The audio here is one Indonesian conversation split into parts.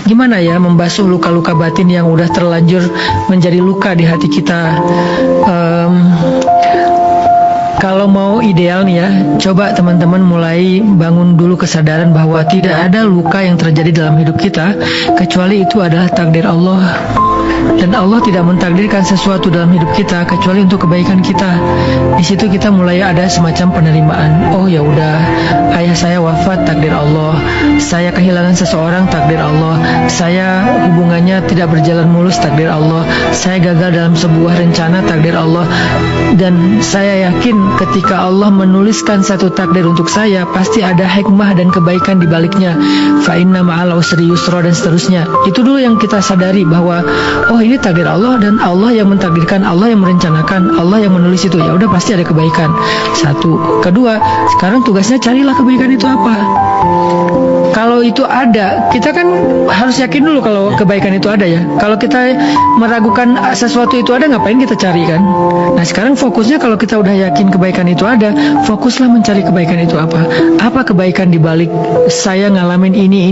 Gimana ya membasuh luka-luka batin yang udah terlanjur menjadi luka di hati kita? Kalau mau ideal nih ya, coba teman-teman mulai bangun dulu kesadaran bahwa tidak ada luka yang terjadi dalam hidup kita kecuali itu adalah takdir Allah. Dan Allah tidak mentakdirkan sesuatu dalam hidup kita kecuali untuk kebaikan kita. Di situ kita mulai ada semacam penerimaan. Oh ya udah, ayah saya wafat, takdir Allah. Saya kehilangan seseorang, takdir Allah. Saya hubungannya tidak berjalan mulus, takdir Allah. Saya gagal dalam sebuah rencana, takdir Allah. Dan saya yakin ketika Allah menuliskan satu takdir untuk saya, pasti ada hikmah dan kebaikan di baliknya. Fa inna ma'al usri yusra, dan seterusnya. Itu dulu yang kita sadari bahwa oh ini takdir Allah, dan Allah yang mentakdirkan, Allah yang merencanakan, Allah yang menulis itu. Ya udah, pasti ada kebaikan. Satu. Kedua, sekarang tugasnya carilah kebaikan itu apa. Kalau itu ada, kita kan harus yakin dulu kalau kebaikan itu ada ya. Kalau kita meragukan sesuatu itu ada, ngapain kita cari kan? Nah sekarang fokusnya kalau kita udah yakin kebaikan itu ada, fokuslah mencari kebaikan itu apa. Apa kebaikan di balik saya ngalamin ini.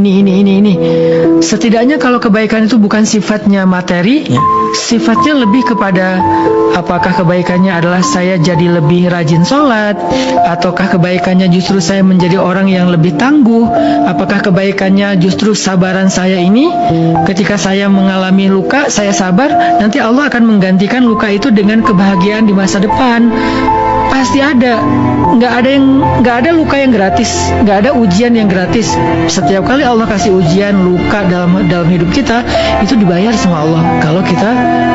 Setidaknya kalau kebaikan itu bukan sifatnya materi, sifatnya lebih kepada apakah kebaikannya adalah saya jadi lebih rajin sholat, ataukah kebaikannya justru saya menjadi orang yang lebih tangguh, apakah kebaikannya justru sabaran saya ini ketika saya mengalami luka, saya sabar, nanti Allah akan menggantikan luka itu dengan kebahagiaan di masa depan. Pasti ada, nggak ada luka yang gratis, nggak ada ujian yang gratis. Setiap kali Allah kasih ujian luka dalam hidup kita, itu dibayar sama Allah. Kalau kita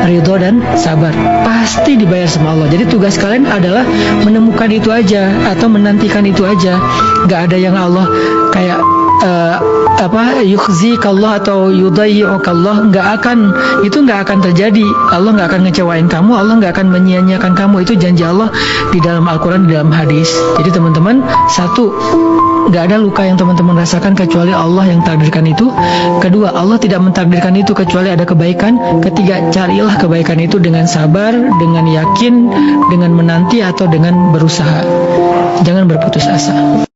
ridho dan sabar, pasti dibayar sama Allah. Jadi tugas kalian adalah menemukan itu aja atau menantikan itu aja. Nggak ada yang Allah kayak yukhzikallah atau yudayyi'ukallah, nggak akan terjadi. Allah nggak akan ngecewain kamu, Allah nggak akan menyia-nyiakan kamu. Itu janji Allah di dalam Al-Quran, di dalam hadis. Jadi teman-teman, satu, nggak ada luka yang teman-teman rasakan kecuali Allah yang takdirkan itu. Kedua, Allah tidak mentakdirkan itu kecuali ada kebaikan. Ketiga, carilah kebaikan itu dengan sabar, dengan yakin, dengan menanti, atau dengan berusaha. Jangan berputus asa.